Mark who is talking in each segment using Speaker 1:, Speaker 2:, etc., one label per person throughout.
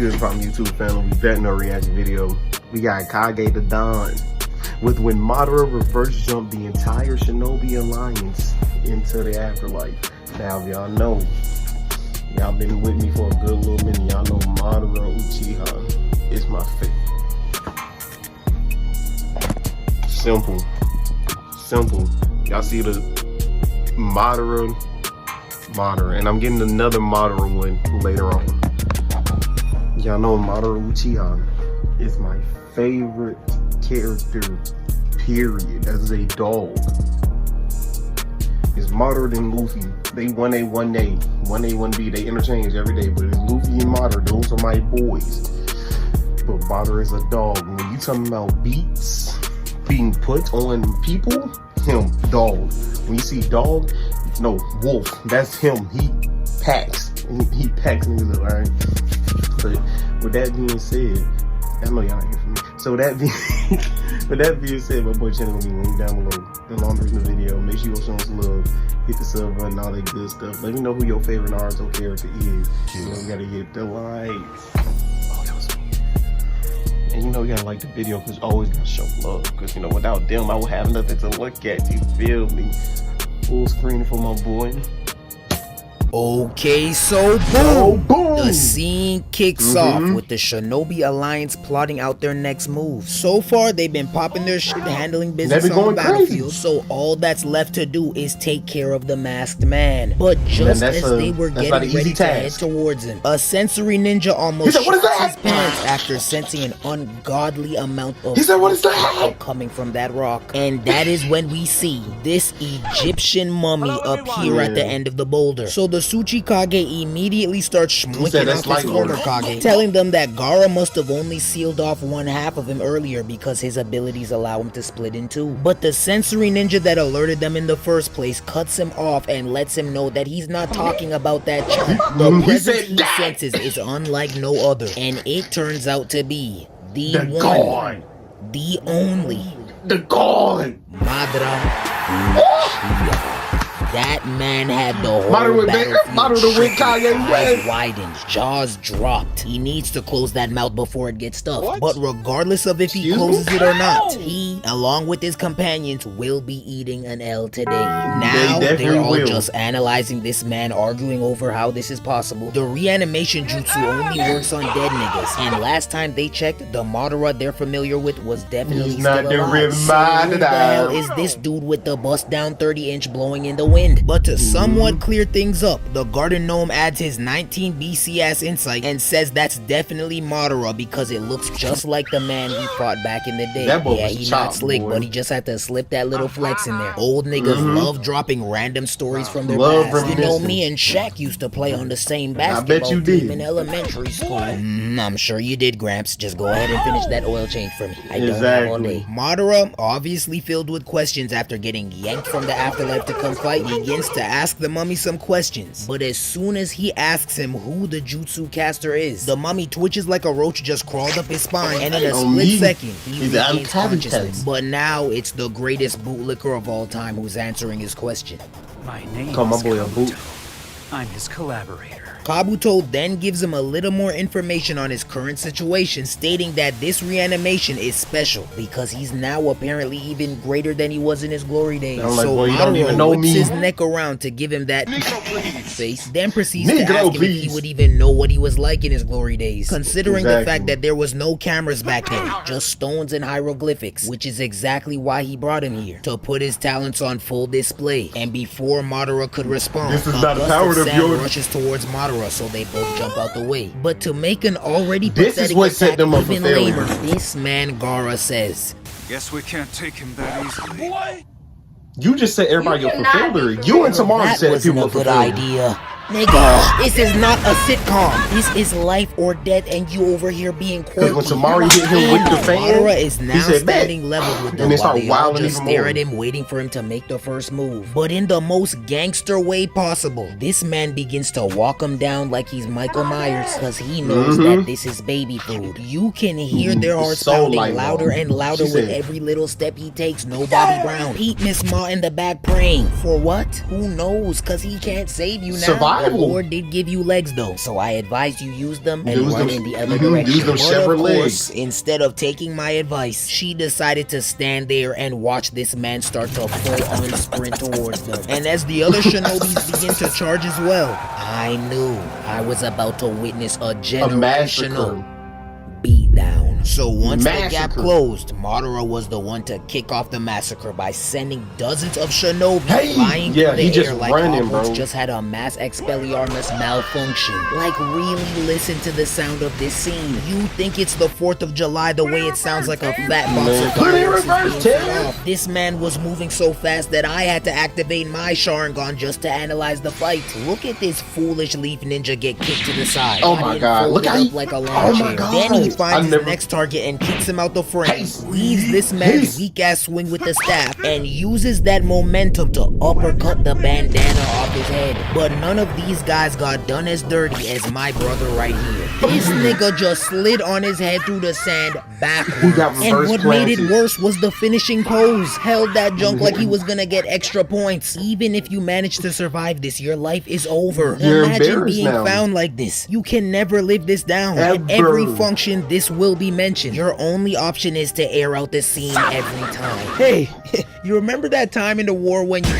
Speaker 1: good, Problem YouTube family? We back in our reaction video. We got Kage the Don with when Madara reverse jumped the entire Shinobi Alliance into the afterlife. Now, y'all know, y'all been with me for a good little minute. Y'all know Madara UCHIHA is my favorite. Simple. Y'all see the Madara, and I'm getting another Madara one later on. Y'all know Madara Uchiha is my favorite character, period, as a dog. It's Madara and Luffy. They 1A, 1A, 1A, 1B. They interchange every day, but it's Luffy and Madara. Those are my boys. But Madara is a dog. When you talking about beats being put on people, him, dog. When you see dog, no, wolf, that's him. He packs. He packs niggas up, alright? But with that being said, I know y'all ain't here for me. So with that being said, my boy channel gonna be linked down below. The long version of the video. Make sure you go show us love. Hit the sub button, all that good stuff. Let me know who your favorite Naruto character is. You know, we gotta hit the likes. Oh, that was so good. And you know, you gotta like the video because you always gotta show love. Because you know, without them, I would have nothing to look at. You feel me? Full screen for my boy.
Speaker 2: Okay, so boom! The scene kicks off with the Shinobi Alliance plotting out their next move. So far, they've been popping their shit, handling business on the battlefield, so all that's left to do is take care of the masked man. But just as they were getting ready to head towards him, a sensory ninja almost shits his pants after sensing an ungodly amount of power coming from that rock. And that is when we see this Egyptian mummy appear at the end of the boulder. So the Tsuchikage immediately starts winking out his former Kage, telling them that Gaara must have only sealed off one half of him earlier because his abilities allow him to split in two. But the sensory ninja that alerted them in the first place cuts him off and lets him know that he's not talking about that child. The presence he senses is unlike no other, and it turns out to be the one, the only,
Speaker 1: the god,
Speaker 2: Madara Uchiha. That man had the whole battlefield eyes widened, jaws dropped. He needs to close that mouth before it gets stuffed. But regardless of if he closes it or not, he, along with his companions, will be eating an L today. Now, they're all just analyzing this man, arguing over how this is possible. The reanimation jutsu only works on dead niggas. And last time they checked, the Madara they're familiar with was definitely still alive. So who the hell is this dude with the bust down 30-inch blowing in the wind? But to somewhat clear things up, the garden gnome adds his 19 BC ass insight and says that's definitely Madara because it looks just like the man he fought back in the day. Yeah, he's not slick, but he just had to slip that little flex in there. Old niggas love dropping random stories from their past. You know, me and Shaq used to play on the same basketball team in elementary school. I'm sure you did, Gramps. Just go ahead and finish that oil change for me. I don't have all day. Madara, obviously filled with questions after getting yanked from the afterlife to come fight, begins to ask the mummy some questions. But as soon as he asks him who the jutsu caster is, the mummy twitches like a roach just crawled up his spine, and in a split second, he regains consciousness. But now it's the greatest bootlicker of all time who's answering his question.
Speaker 3: My name is Kabuto. I'm his collaborator.
Speaker 2: Kabuto then gives him a little more information on his current situation, stating that this reanimation is special because he's now apparently even greater than he was in his glory days. So Madara whips his neck around to give him that face, then proceeds to ask him if he would even know what he was like in his glory days, considering the fact that there was no cameras back then, just stones and hieroglyphics, which is exactly why he brought him here, to put his talents on full display. And before Madara could respond, a gust of sand rushes towards Madara, so they both jump out the way. But to make an already pathetic attack even lamer, this man Gaara says,
Speaker 3: "Guess we can't take him that easily."
Speaker 1: What? You just said everybody a fulfiller. You and Tamara said people were
Speaker 2: good idea. Nigga, this is not a sitcom. This is life or death, and you over here being quirky.
Speaker 1: When Tamari hit him with the fan,
Speaker 2: Madara is now standing level with them while they all just stare at him, waiting for him to make the first move. But in the most gangster way possible, this man begins to walk him down like he's Michael Myers, because he knows that this is baby food. You can hear their hearts pounding louder and louder with every little step he takes. No Bobby Brown. Pete Miss Ma in the back praying. For what? Who knows? Because he can't save you now.
Speaker 1: survival.
Speaker 2: Lord did give you legs though, so I advise you use them and run in the other direction.
Speaker 1: Use them
Speaker 2: But
Speaker 1: shepherd
Speaker 2: of course,
Speaker 1: legs.
Speaker 2: instead of taking my advice, she decided to stand there and watch this man start to full-on sprint towards them. And as the other shinobis begin to charge as well, I knew I was about to witness a generational beatdown. So once the gap closed, Madara was the one to kick off the massacre by sending dozens of shinobi flying through the air like Hogwarts just had a mass Expelliarmus malfunction. Like, really listen to the sound of this scene. You think it's the 4th of July the way it sounds like a fat box of fireworks. This man was moving so fast that I had to activate my Sharingan just to analyze the fight. Look at this foolish leaf ninja get kicked to the side.
Speaker 1: Oh my god, look at
Speaker 2: like a lawn chair. Then he finds his next target and kicks him out the frame, leaves this man's weak-ass swing with the staff, and uses that momentum to uppercut the bandana off his head. But none of these guys got done as dirty as my brother right here. This nigga just slid on his head through the sand backwards. And what made it worse was the finishing pose. Held that junk like he was gonna get extra points. Even if you manage to survive this, your life is over. Imagine being found like this. You can never live this down. At every function, this will be mentioned. Your only option is to air out the scene every time. Hey, you remember that time in the war when you...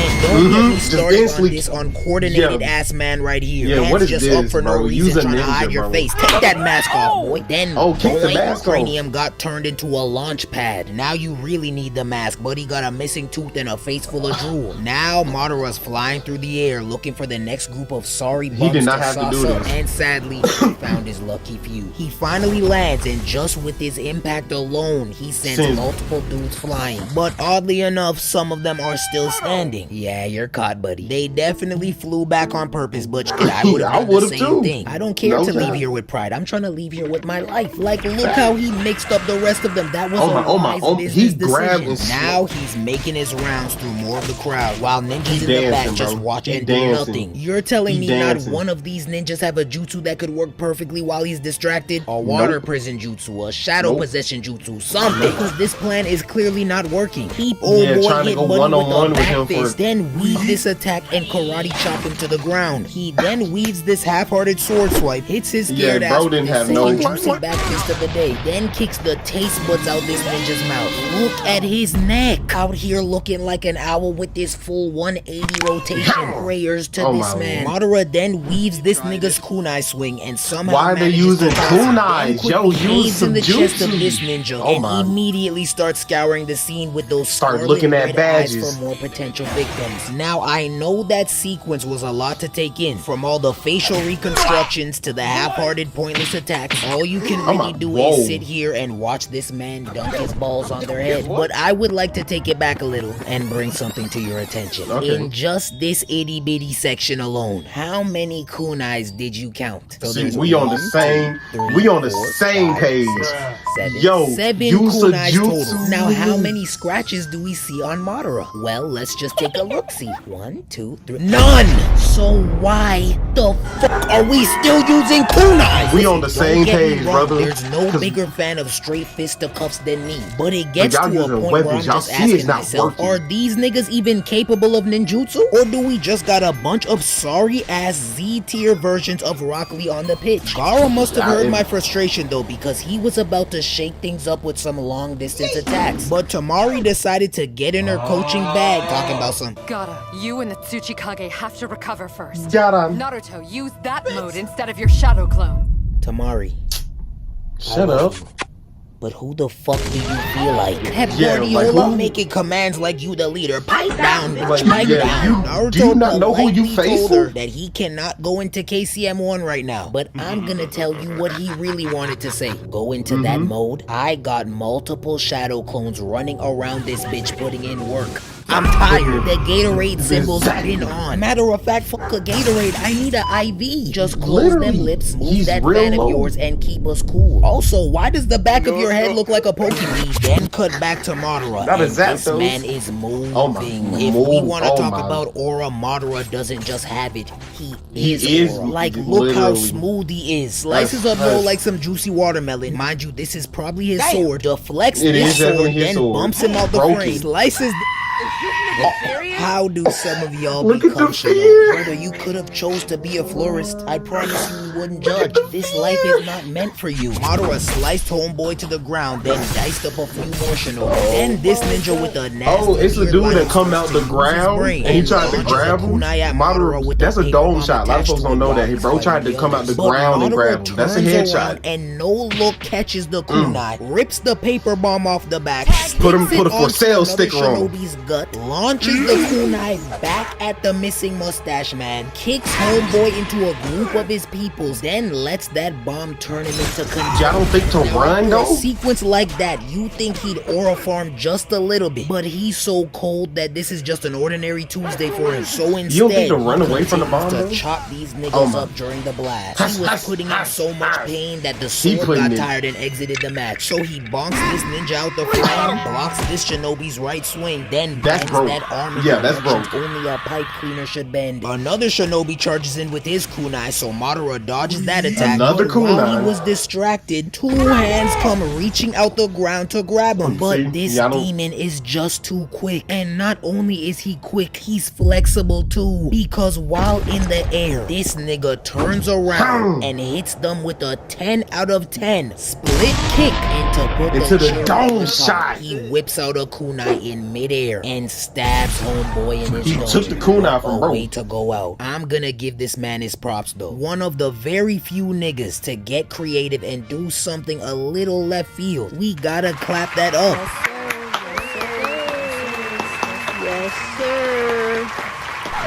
Speaker 2: And don't get me started on this uncoordinated ass man right here. Hands just up for no reason trying to hide your face. Take that mask off, boy. Then boy, cranium got turned into a launch pad. Now you really need the mask, but he got a missing tooth and a face full of drool. Now Madara's flying through the air looking for the next group of sorry bums to sauce up, and sadly he found his lucky few. He finally lands, and just with his impact alone, he sends multiple dudes flying. But oddly enough, some of them are still standing. Yeah, you're caught, buddy. They definitely flew back on purpose, but I would have done the same thing. I don't care to leave here with pride. I'm trying to leave here with my life. Like, look how he mixed up the rest of them. That was a wise business decision. Now he's making his rounds through more of the crowd, while ninjas in the back just watch and do nothing. You're telling me not one of these ninjas have a jutsu that could work perfectly while he's distracted? A water prison jutsu, a shadow possession jutsu, something. Because this plan is clearly not working. Keep old boy hit buddy with a back fist, then weave this attack and karate chop him to the ground. He then weaves this half-hearted sword swipe, hits his scared ass with his second juicy back fist of the day, then kicks the taste buds out this ninja's mouth. Look at his neck. Out here looking like an owl with this full 180 rotation. Prayers to this man. Madara then weaves this nigga's kunai swing and somehow
Speaker 1: why are they using kunais? Yo, use some
Speaker 2: in the
Speaker 1: jutsu.
Speaker 2: chest of this ninja and immediately starts scouring the scene with those
Speaker 1: looking at badges
Speaker 2: eyes for more potential victims. Now I know that sequence was a lot to take in, from all the facial reconstructions to the half-hearted pointless attacks. All you can really do is sit here and watch this man dunk his balls on their head. But I would like to take it back a little and bring something to your attention. In just this itty bitty section alone, how many kunais did you count? So
Speaker 1: see, we on the same page.
Speaker 2: Seven kunais total. Now how many scratches do we see on Madara? Well, let's just take a look-see. 1, 2, 3. None! So why the fuck are we still using kunais?
Speaker 1: We on the same page, brother.
Speaker 2: There's no bigger fan of straight fisticuffs than me. But it gets to a point where I'm just asking myself, are these niggas even capable of ninjutsu? Or do we just got a bunch of sorry-ass Z-tier versions of Rock Lee on the pitch? Gaara must have heard my frustration though, because he was about to shake things up with some long-distance attacks. But Tamari decided to get in her coaching bag, talking about some
Speaker 4: Gaara, you and the Tsuchikage have to recover first.
Speaker 1: Naruto,
Speaker 4: use that mode instead of your shadow clone.
Speaker 2: Tamari,
Speaker 1: shut up.
Speaker 2: But who the fuck do you feel like? Pep Guardiola making commands like you the leader. Pipe down, bitch, pipe down. Naruto
Speaker 1: do you not know who you
Speaker 2: told her that he cannot go into KCM1 right now. But I'm gonna tell you what he really wanted to say. Go into that mode. I got multiple shadow clones running around this bitch putting in work. I'm tired. The Gatorade symbol's been on. Matter of fact, fuck a Gatorade. I need an IV. Just close them lips, move that fan of yours, and keep us cool. Also, why does the back of your head look like a Pokemon? Then cut back to Madara. This man is moving. If we want to talk about aura, Madara doesn't just have it. He is aura. Like, look how smooth he is. Slices up roll like some juicy watermelon. Mind you, this is probably his sword. Deflects this sword, then bumps him out the frame. Slices... How do some of y'all
Speaker 1: Look at
Speaker 2: become
Speaker 1: the
Speaker 2: Shinobi?
Speaker 1: fear.
Speaker 2: Brother, you could have chose to be a florist. I promise you we wouldn't judge. This life is not meant for you. Madara sliced homeboy to the ground, then diced up a few more Shinobi. Then this ninja with a nasty
Speaker 1: it's the dude that come out the ground
Speaker 2: brain
Speaker 1: and he tried to grab him.
Speaker 2: Madara,
Speaker 1: That's a dome shot. A lot of folks don't know that. His bro tried to come out the ground and grab him. That's a headshot.
Speaker 2: And no look catches the kunai, rips the paper bomb off the back,
Speaker 1: Put a for sale sticker on.
Speaker 2: Shinobi's gut, launches the kunai back at the missing mustache man, kicks homeboy into a group of his peoples, then lets that bomb turn him into container.
Speaker 1: Y'all don't think to run though?
Speaker 2: A sequence like that, you think he'd aura farm just a little bit, but he's so cold that this is just an ordinary Tuesday for him. So instead,
Speaker 1: you don't think to run away from the bomb
Speaker 2: to
Speaker 1: though?
Speaker 2: chop these niggas up during the blast. He was putting in so much pain that the sword got tired and exited the match. So he bonks this ninja out the frame, blocks this Shinobi's right swing, then bends that arm.
Speaker 1: Yeah, that's broke.
Speaker 2: Only a pipe cleaner should bend. Another Shinobi charges in with his kunai, so Madara dodges that attack.
Speaker 1: Another kunai.
Speaker 2: While he was distracted, two hands come reaching out the ground to grab him. But this demon is just too quick. And not only is he quick, he's flexible too. Because while in the air, this nigga turns around and hits them with a 10 out of 10 split kick into the
Speaker 1: dome shot.
Speaker 2: He whips out a kunai in midair and stabs homeboy in his
Speaker 1: He took the kunai from bro.
Speaker 2: Way to go out. I'm gonna give this man his props though. One of the very few niggas to get creative and do something a little left field. We gotta clap that up. Yes, sir.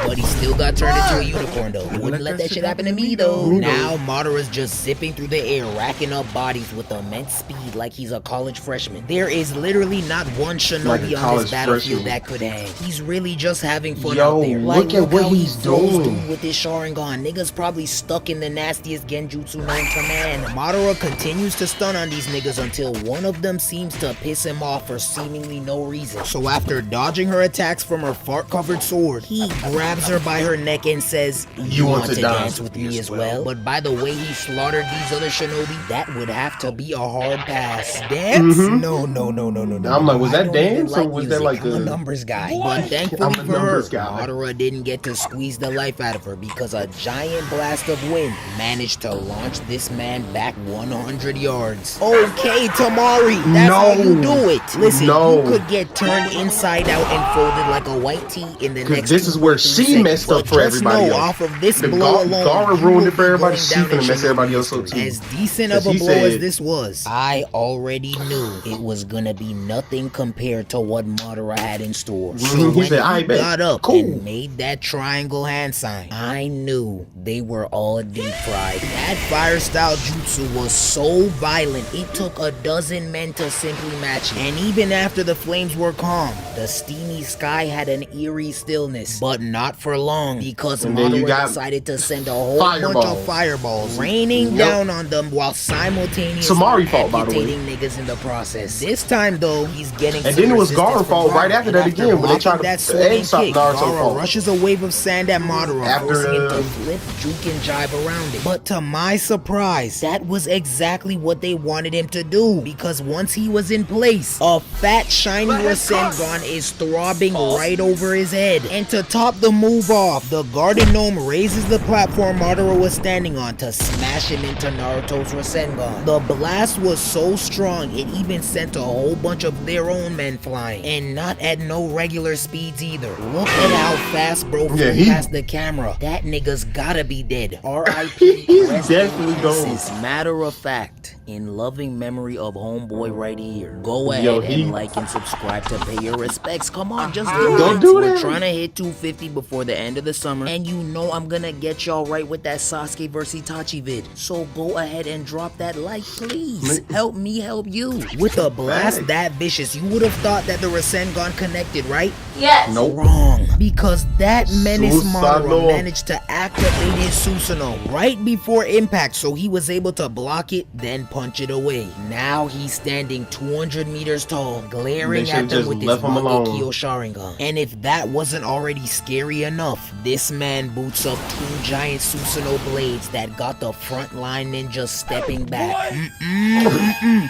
Speaker 2: But he still got turned into a unicorn though. Wouldn't let that shit happen to me though. Now Madara's just zipping through the air, racking up bodies with immense speed like he's a college freshman. There is literally not one Shinobi on this battlefield that could hang. He's really just having fun out there.
Speaker 1: Look at what he's doing
Speaker 2: with his Sharingan. Niggas probably stuck in the nastiest genjutsu known to man. Madara continues to stun on these niggas until one of them seems to piss him off for seemingly no reason. So after dodging her attacks from her fart-covered sword, he grabs her by her neck and says, "You want to dance with me as well?" But by the way he slaughtered these other Shinobi, that would have to be a hard pass. Dance? No.
Speaker 1: I'm like, was that dance or was that like
Speaker 2: a numbers guy? But thankfully for her, Madara didn't get to squeeze the life out of her because a giant blast of wind managed to launch this man back 100 yards. Okay, Tamari, that's how you do it. Listen, you could get turned inside out and folded like a white tee in the next.
Speaker 1: This is where she messed up for everybody else.
Speaker 2: Off of this blow alone,
Speaker 1: Gara ruined it for everybody. She finna mess everybody else up too.
Speaker 2: As decent of a blow as this was, I already knew it was gonna be nothing compared to what Madara had in store. So when he got up and made that triangle hand sign, I knew they were all deep fried. That fire style jutsu was so violent, it took a dozen men to simply match it. And even after the flames were calm, the steamy sky had an eerie stillness. But not for long, because Madara decided to send a whole bunch of fireballs raining down on them while simultaneously amputating niggas in the process. This time though, he's getting
Speaker 1: and then it was Gara's fault right after that again, when they tried to egg stop Naruto.
Speaker 2: Rushes a wave of sand at Madara, forcing him to flip, juke, and jive around it. But to my surprise, that was exactly what they wanted him to do, because once he was in place, a fat shiny Rasengan is throbbing right over his head. And to top the move off, the garden gnome raises the platform Madara was standing on to smash him into Naruto's Rasengan. The blast was so strong, it even sent a whole bunch of their own men flying, and not at no regular speeds either. Look at how fast bro flew past the camera. That nigga's gotta be dead. R.I.P.
Speaker 1: He's definitely gone.
Speaker 2: This is matter of fact, in loving memory of homeboy right here. Go ahead and like and subscribe to pay your respects. Come on, just do it.
Speaker 1: Don't do that.
Speaker 2: We're trying to hit 250 before the end of the summer, and you know I'm gonna get y'all right with that Sasuke vs Itachi vid. So go ahead and drop that like, please. Help me help you. With a blast that vicious, you would have thought that the Rasengan connected, right?
Speaker 5: Yes.
Speaker 1: Nope.
Speaker 2: Wrong. Because that menace Madara managed to activate his Susanoo right before impact, so he was able to block it, then punch it away. Now he's standing 200 meters tall, glaring at them with his Mangekyo Sharingan. And if that wasn't already scary scary enough. This man boots up 2 giant Susanoo blades that got the frontline ninjas stepping back.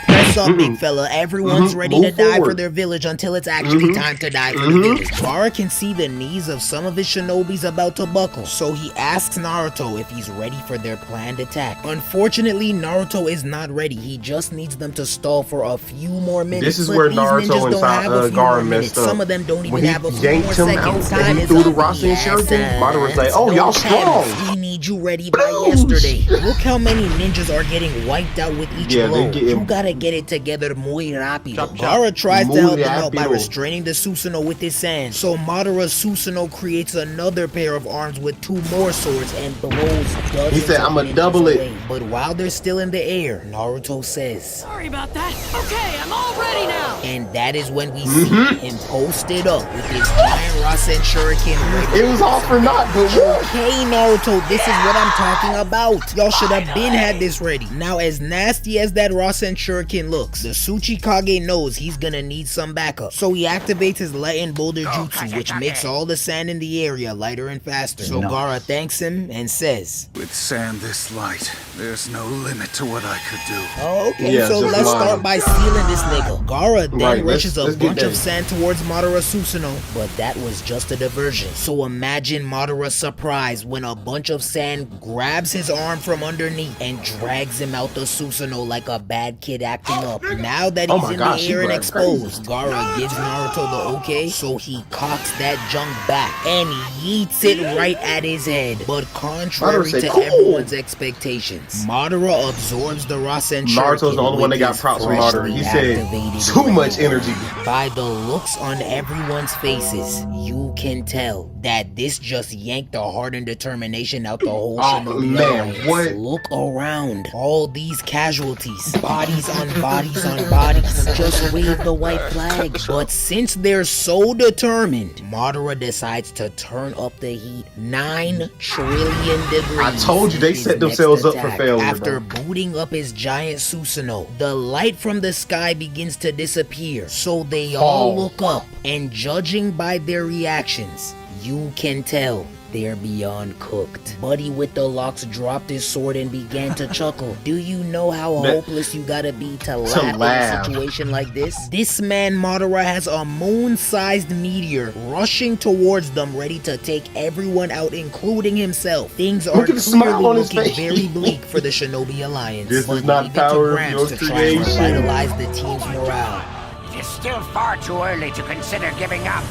Speaker 2: Press up, big fella. Everyone's ready to die for their village until it's actually time to die for the village. Gaara can see the knees of some of his shinobis about to buckle, so he asks Naruto if he's ready for their planned attack. Unfortunately, Naruto is not ready. He just needs them to stall for a few more minutes.
Speaker 1: This is where Naruto and Gaara messed up.
Speaker 2: Some of them don't even
Speaker 1: when he
Speaker 2: have a few
Speaker 1: yanked
Speaker 2: more
Speaker 1: him
Speaker 2: seconds.
Speaker 1: out and he threw the Rasen Shuriken, Madara was like, oh, y'all strong.
Speaker 2: We need you ready by yesterday. Look how many ninjas are getting wiped out with each blow. You gotta get it together muy rápido. Gaara tries to help him out by restraining the Susanoo with his sand. So Madara's Susanoo creates another pair of arms with 2 more swords and blows dozens.
Speaker 1: He said, I'ma double it.
Speaker 2: But while they're still in the air, Naruto says,
Speaker 4: Sorry about that. Okay, I'm all ready now.
Speaker 2: And that is when we see him posted up with his giant Rasen Shuriken ready.
Speaker 1: It was all for naught, but
Speaker 2: okay, Naruto, this is what I'm talking about. Y'all should have been had this ready. Now, as nasty as that Rasen Shuriken looks, the Uchiha knows he's gonna need some backup. So he activates his Latin Boulder Jutsu, which makes all the sand in the area lighter and faster. So Gaara thanks him and says,
Speaker 3: with sand this light, there's no limit to what I could do.
Speaker 2: Okay, so let's start by sealing this nigga. Gaara then rushes a bunch of sand towards Madara Susanoo, but that was just a diversion. So imagine Madara's surprise when a bunch of sand grabs his arm from underneath and drags him out the Susanoo like a bad kid acting up. Now that he's in the air and exposed, Gaara gives Naruto the okay, so he cocks that junk back and yeets it right at his head. But contrary to everyone's expectations, Madara absorbs the Rasen Shuriken.
Speaker 1: Naruto's the only one that got props from Madara. He said, too much energy.
Speaker 2: By the looks on everyone's faces, you can tell that this just yanked the heart and determination out the whole Shinobi alliance.
Speaker 1: What?
Speaker 2: Look around. All these casualties. Bodies on bodies on bodies. Just wave the white flag. But since they're so determined, Madara decides to turn up the heat 9 trillion degrees.
Speaker 1: I told you, they set themselves up for failure.
Speaker 2: After booting up his giant Susanoo, the light from the sky begins to disappear. So they all look up, and judging by their reactions, you can tell they're beyond cooked. Buddy with the locks dropped his sword and began to chuckle. Do you know how hopeless you gotta be to laugh in a situation like this? This man Madara has a moon-sized meteor rushing towards them, ready to take everyone out, including himself. Things are clearly looking very bleak for the Shinobi Alliance.
Speaker 1: This is not power of your
Speaker 2: creation. Try and revitalize the team's morale.
Speaker 5: It's still far too early to consider giving up.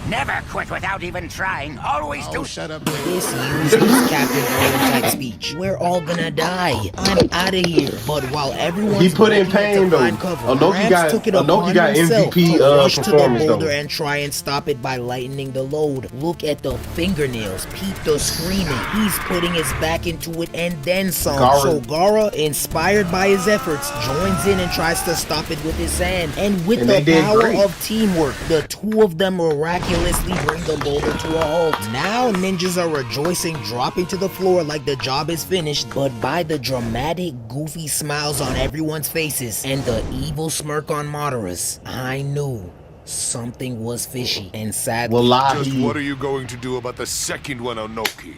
Speaker 5: Never quit without even trying. Always do.
Speaker 2: Shut up. This useless Captain America type speech. We're all gonna die. I'm out of here. But while everyone
Speaker 1: he put in pain though. Anoki got MVP performance though.
Speaker 2: And try and stop it by lightening the load. Look at the fingernails. Peep the screaming. He's putting his back into it and then some. So Gaara, inspired by his efforts, joins in and tries to stop it with his sand. And with the power of teamwork, the 2 of them miraculously bring the boulder to a halt. Now ninjas are rejoicing, dropping to the floor like the job is finished, but by the dramatic, goofy smiles on everyone's faces and the evil smirk on Madara's, I knew something was fishy. And sadly,
Speaker 6: just what are you going to do about the second one, Onoki?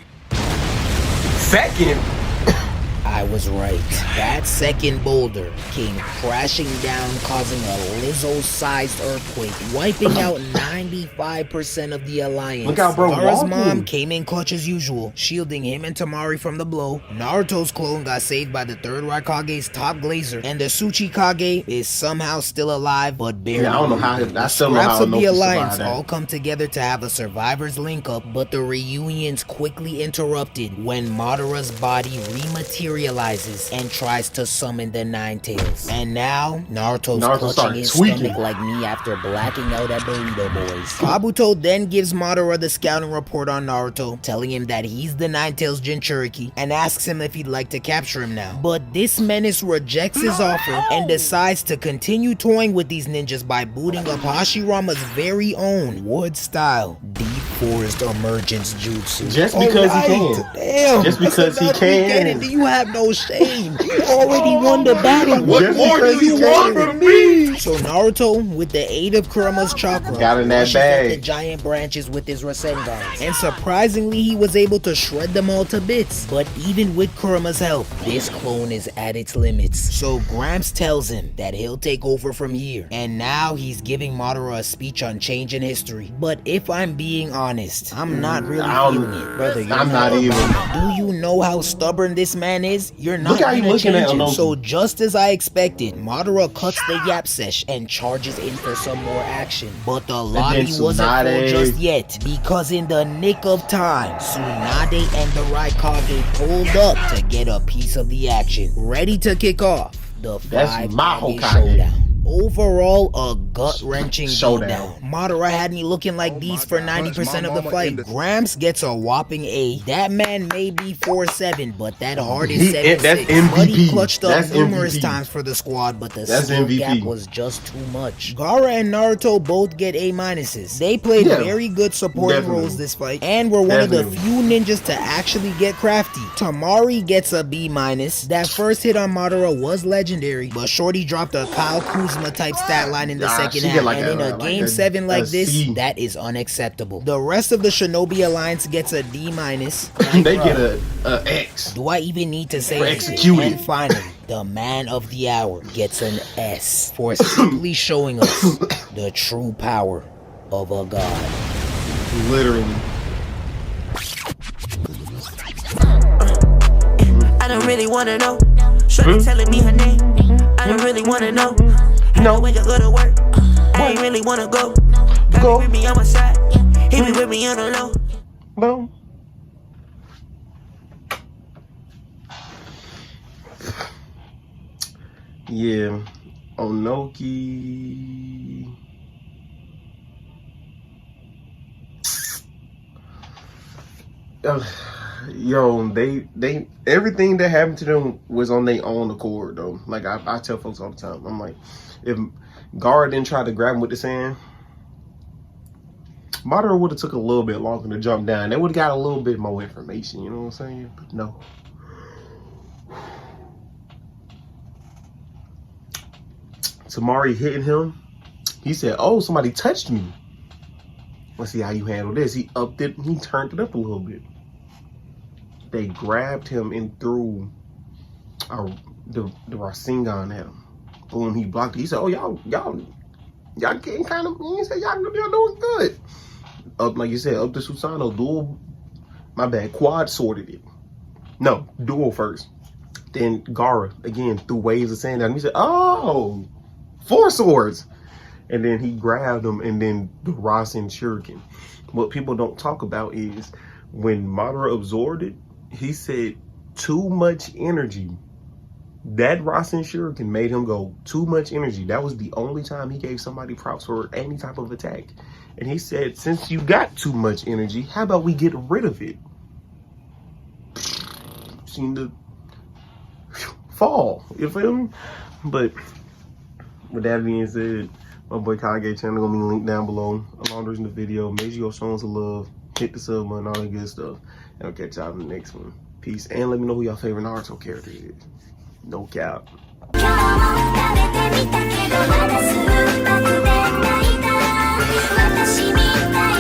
Speaker 1: Second?
Speaker 2: I was right. That second boulder came crashing down, causing a Lizzo-sized earthquake, wiping out 95% of the alliance.
Speaker 1: Look out, bro.
Speaker 2: Gaara's mom came in clutch as usual, shielding him and Temari from the blow. Naruto's clone got saved by the 3rd Raikage's top glazer, and the Uchiha is somehow still alive, but barely.
Speaker 1: Yeah, I don't know how. I still know how
Speaker 2: Scraps of the alliance all come together to have a survivors link up, but the reunion's quickly interrupted when Madara's body rematerializes and tries to summon the Nine Tails. And now, Naruto's clutching his stomach like me after blacking out at Burrito Boys. Kabuto then gives Madara the scouting report on Naruto, telling him that he's the Nine Tails Jinchuriki, and asks him if he'd like to capture him now. But this menace rejects his offer and decides to continue toying with these ninjas by booting up Hashirama's very own wood-style deep forest emergence jutsu.
Speaker 1: Just because he can.
Speaker 2: Damn.
Speaker 1: Just because he can.
Speaker 2: You have no shame. You already won the battle.
Speaker 1: What more do you want from me?
Speaker 2: So Naruto, with the aid of Kurama's chakra,
Speaker 1: got in that
Speaker 2: rushes at
Speaker 1: bag.
Speaker 2: the giant branches with his Rasengans. And surprisingly, he was able to shred them all to bits. But even with Kurama's help, this clone is at its limits. So Gramps tells him that he'll take over from here. And now he's giving Madara a speech on changing history. But if I'm being honest, I'm not really feeling it. Brother,
Speaker 1: I'm not even.
Speaker 2: Do you know how stubborn this man is? You're not
Speaker 1: Look how he
Speaker 2: gonna
Speaker 1: looking
Speaker 2: change
Speaker 1: at
Speaker 2: him.
Speaker 1: Inoki.
Speaker 2: So just as I expected, Madara cuts the yap sesh and charges in for some more action. But the lobby wasn't full just yet, because in the nick of time, Tsunade and the Raikage pulled up to get a piece of the action. Ready to kick off the
Speaker 1: That's my
Speaker 2: Kage
Speaker 1: Hokage.
Speaker 2: showdown. Overall, a gut-wrenching
Speaker 1: Showdown.
Speaker 2: beatdown. Madara had me looking like these for 90% of the fight. Gramps gets a whopping A. That man may be 4'7", but that heart is 7'6".
Speaker 1: That's
Speaker 2: Buddy
Speaker 1: MVP.
Speaker 2: clutched up
Speaker 1: That's
Speaker 2: numerous
Speaker 1: MVP.
Speaker 2: times for the squad, but the
Speaker 1: That's
Speaker 2: skill
Speaker 1: MVP.
Speaker 2: gap was just too much. Gaara and Naruto both get A-minuses. They played very good supporting roles this fight, and were one of the few ninjas to actually get crafty. Tamari gets a B-. That first hit on Madara was legendary, but Shorty dropped a Kyle Kuzma type stat line in the second half, and in a game 7 like this,
Speaker 1: C.
Speaker 2: that is unacceptable. The rest of the Shinobi Alliance gets a D-.
Speaker 1: They get a X.
Speaker 2: Do I even need to say
Speaker 1: For
Speaker 2: it?
Speaker 1: executing.
Speaker 2: And finally, the man of the hour gets an S for simply showing us the true power of a god.
Speaker 1: Literally.
Speaker 7: I don't really wanna know. Shorty telling me her name. I don't really wanna know.
Speaker 1: No.
Speaker 7: When you go to work, I ain't really wanna go. Got me with me on my side. He be with me on the low.
Speaker 1: No. Yeah. Onoki. Yo, they everything that happened to them was on their own accord though. Like I tell folks all the time, I'm like, if Gaara didn't try to grab him with the sand, Madara would have took a little bit longer to jump down. They would have got a little bit more information, you know what I'm saying? But no. Tamari hitting him. He said, "Oh, somebody touched me. Let's see how you handle this." He upped it. He turned it up a little bit. They grabbed him and threw the Rasengan at him. Boom, he blocked it. He said, "Oh, y'all getting kind of," he said, y'all doing good. Up, like you said, up to Susanoo, dual, my bad, quad sorted it. No, dual first. Then Gaara, again, threw waves of sand at him. He said, "Oh, 4 swords." And then he grabbed him, and then the Rasen Shuriken. What people don't talk about is when Madara absorbed it, he said too much energy. That Rasen Shuriken made him go too much energy. That was the only time he gave somebody props for any type of attack. And he said, since you got too much energy, how about we get rid of it? Seemed to fall, you feel me? But with that being said, my boy Kage channel gonna be linked down below along the video. Make sure you go show some love, hit the sub button, all that good stuff. And I'll catch y'all in the next one. Peace. And let me know who your favorite Naruto character is. No cap.
Speaker 8: 今日も食べてみたけどまだ酸っぱくて泣いた私みたい